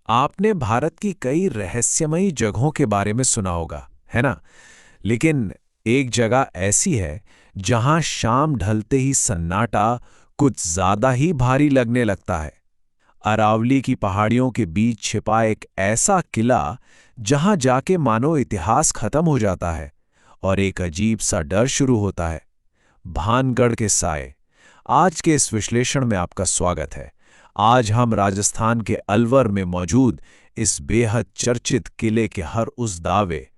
आपने भारत की कई रहस्यमयी जगहों के बारे में सुना होगा, है ना? लेकिन एक जगह ऐसी है जहां शाम ढलते ही सन्नाटा कुछ ज्यादा ही भारी लगने लगता है। अरावली की पहाड़ियों के बीच छिपा एक ऐसा किला जहां जाके मानो इतिहास खत्म हो जाता है और एक अजीब सा डर शुरू होता है। भानगढ़ के साए। आज के इस विश्लेषण में आपका स्वागत है। आज हम राजस्थान के अलवर में मौजूद इस बेहद चर्चित किले के हर उस दावे,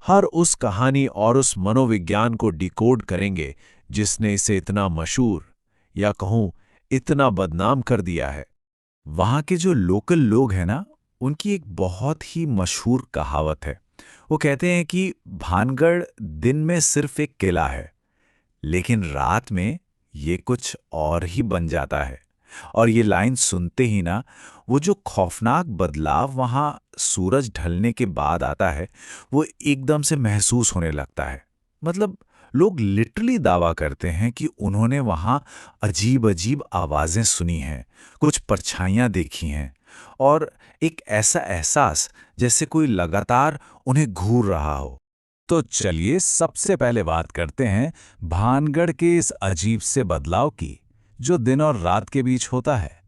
हर उस कहानी और उस मनोविज्ञान को डिकोड करेंगे जिसने इसे इतना मशहूर, या कहूं इतना बदनाम कर दिया है। वहाँ के जो लोकल लोग हैं ना, उनकी एक बहुत ही मशहूर कहावत है। वो कहते हैं कि भानगढ़ दिन में सिर्फ एक किला है, लेकिन रात में ये कुछ और ही बन जाता है। और ये लाइन सुनते ही ना, वो जो खौफनाक बदलाव वहाँ सूरज ढलने के बाद आता है, वो एकदम से महसूस होने लगता है। मतलब लोग लिटरली दावा करते हैं कि उन्होंने वहाँ अजीब अजीब आवाज़ें सुनी हैं, कुछ परछाइयाँ देखी हैं, और एक ऐसा एहसास जैसे कोई लगातार उन्हें घूर रहा हो। तो चलिए सबसे पहले बात करते हैं भानगढ़ के इस अजीब से बदलाव की, जो दिन और रात के बीच होता है।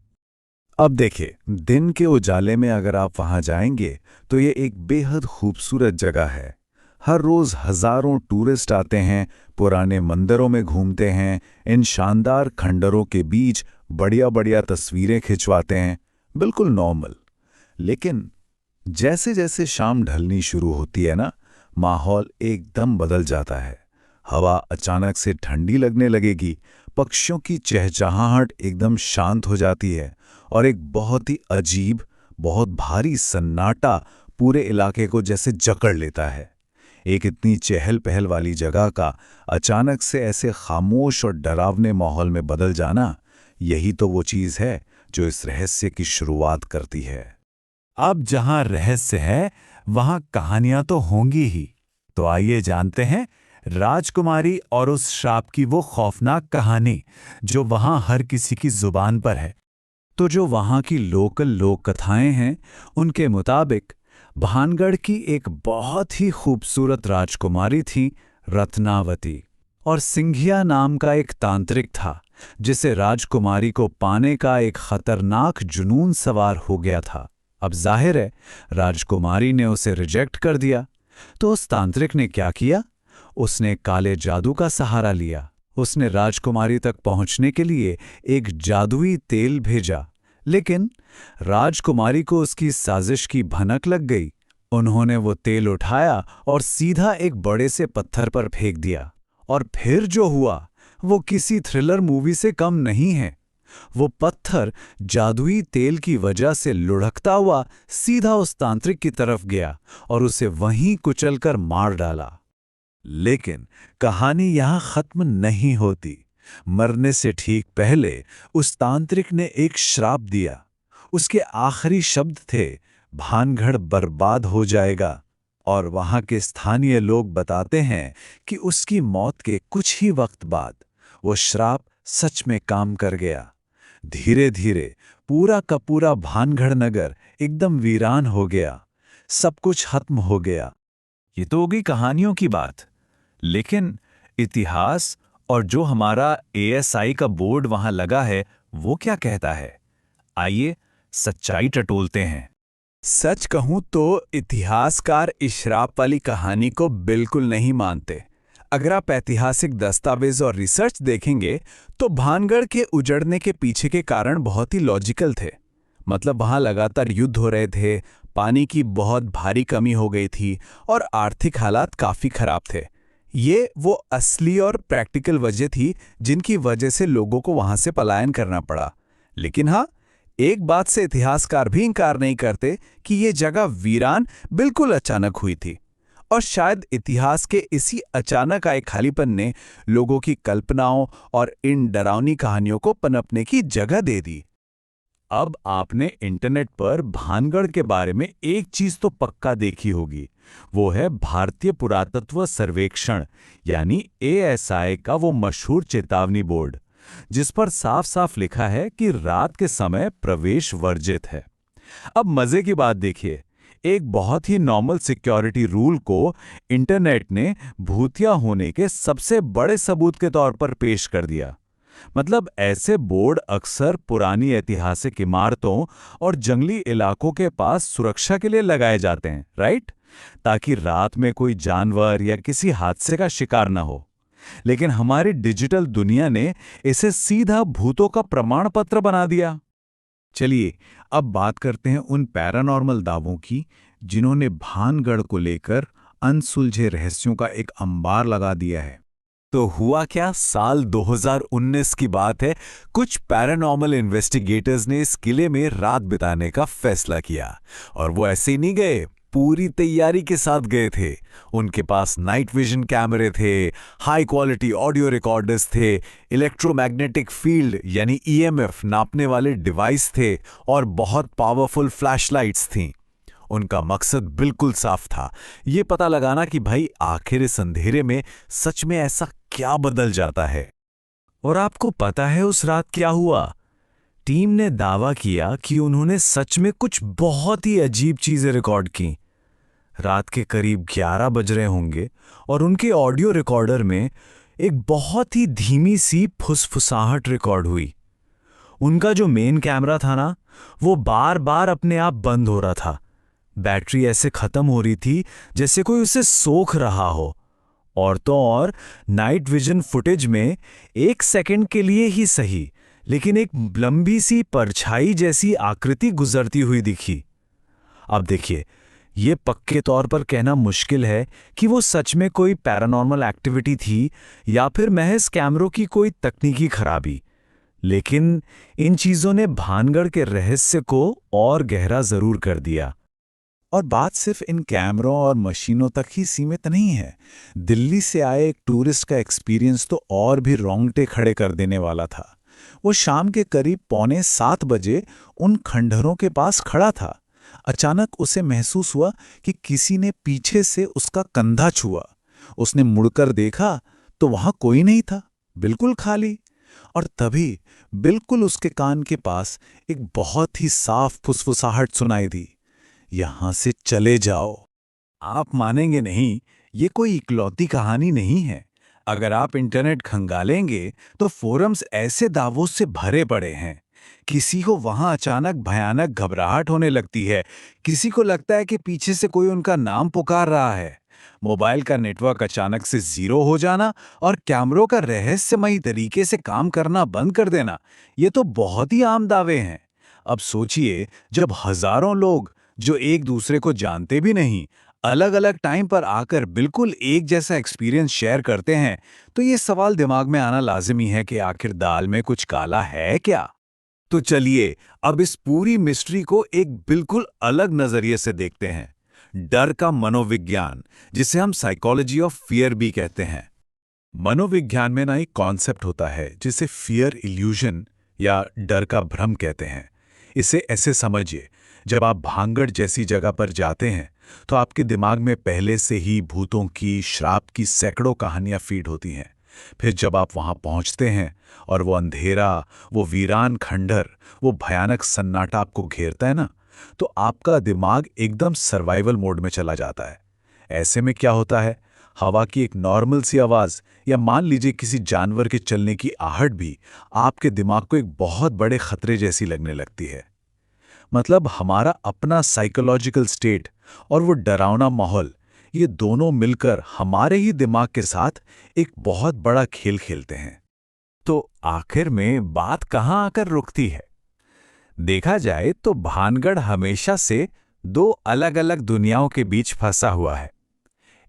अब देखिए, दिन के उजाले में अगर आप वहां जाएंगे तो ये एक बेहद खूबसूरत जगह है। हर रोज हजारों टूरिस्ट आते हैं, पुराने मंदिरों में घूमते हैं, इन शानदार खंडरों के बीच बढ़िया बढ़िया तस्वीरें खिंचवाते हैं, बिल्कुल नॉर्मल। लेकिन जैसे जैसे शाम ढलनी शुरू होती है ना, माहौल एकदम बदल जाता है। हवा अचानक से ठंडी लगने लगेगी, पक्षियों की चहचहाहट एकदम शांत हो जाती है, और एक बहुत ही अजीब, बहुत भारी सन्नाटा पूरे इलाके को जैसे जकड़ लेता है। एक इतनी चहल पहल वाली जगह का अचानक से ऐसे खामोश और डरावने माहौल में बदल जाना, यही तो वो चीज़ है जो इस रहस्य की शुरुआत करती है। अब जहां रहस्य है, वहां कहानियां तो होंगी ही। तो आइए जानते हैं राजकुमारी और उस श्राप की वो खौफनाक कहानी जो वहां हर किसी की जुबान पर है। तो जो वहाँ की लोकल लोक कथाएं हैं, उनके मुताबिक भानगढ़ की एक बहुत ही खूबसूरत राजकुमारी थी, रत्नावती। और सिंघिया नाम का एक तांत्रिक था, जिसे राजकुमारी को पाने का एक खतरनाक जुनून सवार हो गया था। अब जाहिर है, राजकुमारी ने उसे रिजेक्ट कर दिया। तो उस तांत्रिक ने क्या किया? उसने काले जादू का सहारा लिया। उसने राजकुमारी तक पहुंचने के लिए एक जादुई तेल भेजा, लेकिन राजकुमारी को उसकी साजिश की भनक लग गई। उन्होंने वो तेल उठाया और सीधा एक बड़े से पत्थर पर फेंक दिया। और फिर जो हुआ, वो किसी थ्रिलर मूवी से कम नहीं है। वो पत्थर जादुई तेल की वजह से लुढ़कता हुआ सीधा उस तांत्रिक की तरफ गया और उसे वहीं कुचलकर मार डाला। लेकिन कहानी यहां खत्म नहीं होती। मरने से ठीक पहले उस तांत्रिक ने एक श्राप दिया। उसके आखिरी शब्द थे, भानगढ़ बर्बाद हो जाएगा। और वहां के स्थानीय लोग बताते हैं कि उसकी मौत के कुछ ही वक्त बाद वो श्राप सच में काम कर गया। धीरे धीरे पूरा का पूरा भानगढ़ नगर एकदम वीरान हो गया। सब कुछ खत्म हो गया। ये तो होगी कहानियों की बात, लेकिन इतिहास और जो हमारा एएसआई का बोर्ड वहां लगा है, वो क्या कहता है? आइए सच्चाई टटोलते हैं। सच कहूं तो इतिहासकार इस श्राप वाली कहानी को बिल्कुल नहीं मानते। अगर आप ऐतिहासिक दस्तावेज और रिसर्च देखेंगे तो भानगढ़ के उजड़ने के पीछे के कारण बहुत ही लॉजिकल थे। मतलब वहां लगातार युद्ध हो रहे थे, पानी की बहुत भारी कमी हो गई थी और आर्थिक हालात काफी खराब थे। ये वो असली और प्रैक्टिकल वजह थी जिनकी वजह से लोगों को वहां से पलायन करना पड़ा। लेकिन हाँ, एक बात से इतिहासकार भी इंकार नहीं करते कि ये जगह वीरान बिल्कुल अचानक हुई थी। और शायद इतिहास के इसी अचानक आए खालीपन ने लोगों की कल्पनाओं और इन डरावनी कहानियों को पनपने की जगह दे दी। अब आपने इंटरनेट पर भानगढ़ के बारे में एक चीज तो पक्का देखी होगी, वो है भारतीय पुरातत्व सर्वेक्षण यानी एएसआई का वो मशहूर चेतावनी बोर्ड, जिस पर साफ साफ लिखा है कि रात के समय प्रवेश वर्जित है। अब मजे की बात देखिए, एक बहुत ही नॉर्मल सिक्योरिटी रूल को इंटरनेट ने भूतिया होने के सबसे बड़े सबूत के तौर पर पेश कर दिया। मतलब ऐसे बोर्ड अक्सर पुरानी ऐतिहासिक इमारतों और जंगली इलाकों के पास सुरक्षा के लिए लगाए जाते हैं, राइट? ताकि रात में कोई जानवर या किसी हादसे का शिकार न हो। लेकिन हमारी डिजिटल दुनिया ने इसे सीधा भूतों का प्रमाण पत्र बना दिया। चलिए अब बात करते हैं उन पैरानॉर्मल दावों की जिन्होंने भानगढ़ को लेकर अनसुलझे रहस्यों का एक अंबार लगा दिया है। तो हुआ क्या, साल 2019 की बात है। कुछ पैरानॉर्मल इन्वेस्टिगेटर्स ने इस किले में रात बिताने का फैसला किया। और वो ऐसे ही नहीं गए, पूरी तैयारी के साथ गए थे। उनके पास नाइट विजन कैमरे थे, हाई क्वालिटी ऑडियो रिकॉर्डर्स थे, इलेक्ट्रोमैग्नेटिक फील्ड यानी ईएमएफ नापने वाले डिवाइस थे और बहुत पावरफुल फ्लैशलाइट्स थीं। उनका मकसद बिल्कुल साफ था, ये पता लगाना कि भाई आखिर इस अंधेरे में सच में ऐसा क्या बदल जाता है। और आपको पता है उस रात क्या हुआ? टीम ने दावा किया कि उन्होंने सच में कुछ बहुत ही अजीब चीजें रिकॉर्ड की। रात के करीब 11 बज रहे होंगे और उनके ऑडियो रिकॉर्डर में एक बहुत ही धीमी सी फुसफुसाहट रिकॉर्ड हुई। उनका जो मेन कैमरा था ना, वो बार बार अपने आप बंद हो रहा था। बैटरी ऐसे खत्म हो रही थी जैसे कोई उसे सोख रहा हो। और तो और नाइट विजन फुटेज में 1 सेकंड के लिए ही सही, लेकिन एक लंबी सी परछाई जैसी आकृति गुजरती हुई दिखी। अब देखिए, ये पक्के तौर पर कहना मुश्किल है कि वो सच में कोई पैरानॉर्मल एक्टिविटी थी या फिर महज कैमरों की कोई तकनीकी खराबी। लेकिन इन चीजों ने भानगढ़ के रहस्य को और गहरा जरूर कर दिया। और बात सिर्फ इन कैमरों और मशीनों तक ही सीमित नहीं है। दिल्ली से आए एक टूरिस्ट का एक्सपीरियंस तो और भी रोंगटे खड़े कर देने वाला था। वो शाम के करीब 6:45 बजे उन खंडहरों के पास खड़ा था। अचानक उसे महसूस हुआ कि किसी ने पीछे से उसका कंधा छुआ। उसने मुड़कर देखा तो वहां कोई नहीं था, बिल्कुल खाली। और तभी बिल्कुल उसके कान के पास एक बहुत ही साफ फुसफुसाहट सुनाई दी, यहां से चले जाओ। आप मानेंगे नहीं, ये कोई इकलौती कहानी नहीं है। अगर आप इंटरनेट खंगालेंगे तो फोरम्स ऐसे दावों से भरे पड़े हैं। किसी को वहां अचानक भयानक घबराहट होने लगती है, किसी को लगता है कि पीछे से कोई उनका नाम पुकार रहा है। मोबाइल का नेटवर्क अचानक से जीरो हो जाना और कैमरों का रहस्यमयी तरीके से काम करना बंद कर देना, ये तो बहुत ही आम दावे हैं। अब सोचिए, जब हजारों लोग जो एक दूसरे को जानते भी नहीं, अलग अलग टाइम पर आकर बिल्कुल एक जैसा एक्सपीरियंस शेयर करते हैं, तो ये सवाल दिमाग में आना लाजिमी है कि आखिर दाल में कुछ काला है क्या? तो चलिए अब इस पूरी मिस्ट्री को एक बिल्कुल अलग नजरिए से देखते हैं। डर का मनोविज्ञान, जिसे हम साइकोलॉजी ऑफ फियर भी कहते हैं। मनोविज्ञान में ना एक कॉन्सेप्ट होता है जिसे फियर इल्यूजन या डर का भ्रम कहते हैं। इसे ऐसे समझिए, जब आप भानगढ़ जैसी जगह पर जाते हैं तो आपके दिमाग में पहले से ही भूतों की, श्राप की सैकड़ों कहानियां फीड होती हैं। फिर जब आप वहां पहुंचते हैं और वो अंधेरा, वो वीरान खंडहर, वो भयानक सन्नाटा आपको घेरता है ना, तो आपका दिमाग एकदम सर्वाइवल मोड में चला जाता है। ऐसे में क्या होता है, हवा की एक नॉर्मल सी आवाज या मान लीजिए किसी जानवर के चलने की आहट भी आपके दिमाग को एक बहुत बड़े खतरे जैसी लगने लगती है। मतलब हमारा अपना साइकोलॉजिकल स्टेट और वो डरावना माहौल, ये दोनों मिलकर हमारे ही दिमाग के साथ एक बहुत बड़ा खेल खेलते हैं। तो आखिर में बात कहां आकर रुकती है? देखा जाए तो भानगढ़ हमेशा से 2 अलग-अलग दुनियाओं के बीच फंसा हुआ है।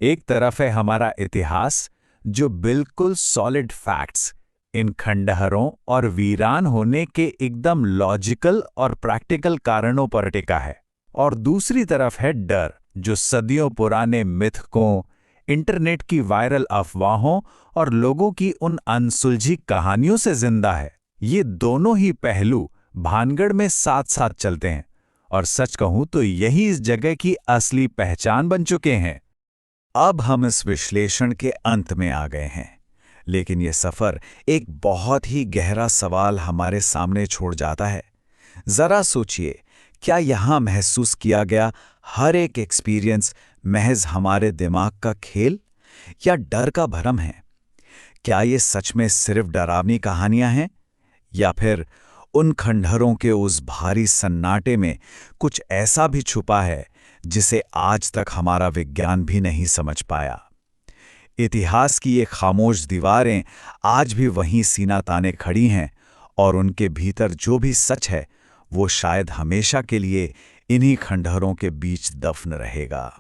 एक तरफ है हमारा इतिहास, जो बिल्कुल सॉलिड फैक्ट्स, इन खंडहरों और वीरान होने के एकदम लॉजिकल और प्रैक्टिकल कारणों पर टिका है। और दूसरी तरफ है डर, जो सदियों पुराने मिथकों, इंटरनेट की वायरल अफवाहों और लोगों की उन अनसुलझी कहानियों से जिंदा है। ये दोनों ही पहलू भानगढ़ में साथ साथ चलते हैं और सच कहूं तो यही इस जगह की असली पहचान बन चुके हैं। अब हम इस विश्लेषण के अंत में आ गए हैं, लेकिन यह सफर एक बहुत ही गहरा सवाल हमारे सामने छोड़ जाता है। जरा सोचिए, क्या यहाँ महसूस किया गया हर एक एक्सपीरियंस महज हमारे दिमाग का खेल या डर का भ्रम है? क्या ये सच में सिर्फ डरावनी कहानियां हैं, या फिर उन खंडहरों के उस भारी सन्नाटे में कुछ ऐसा भी छुपा है जिसे आज तक हमारा विज्ञान भी नहीं समझ पाया? इतिहास की ये खामोश दीवारें आज भी वहीं सीना ताने खड़ी हैं, और उनके भीतर जो भी सच है वो शायद हमेशा के लिए इन्हीं खंडहरों के बीच दफन रहेगा।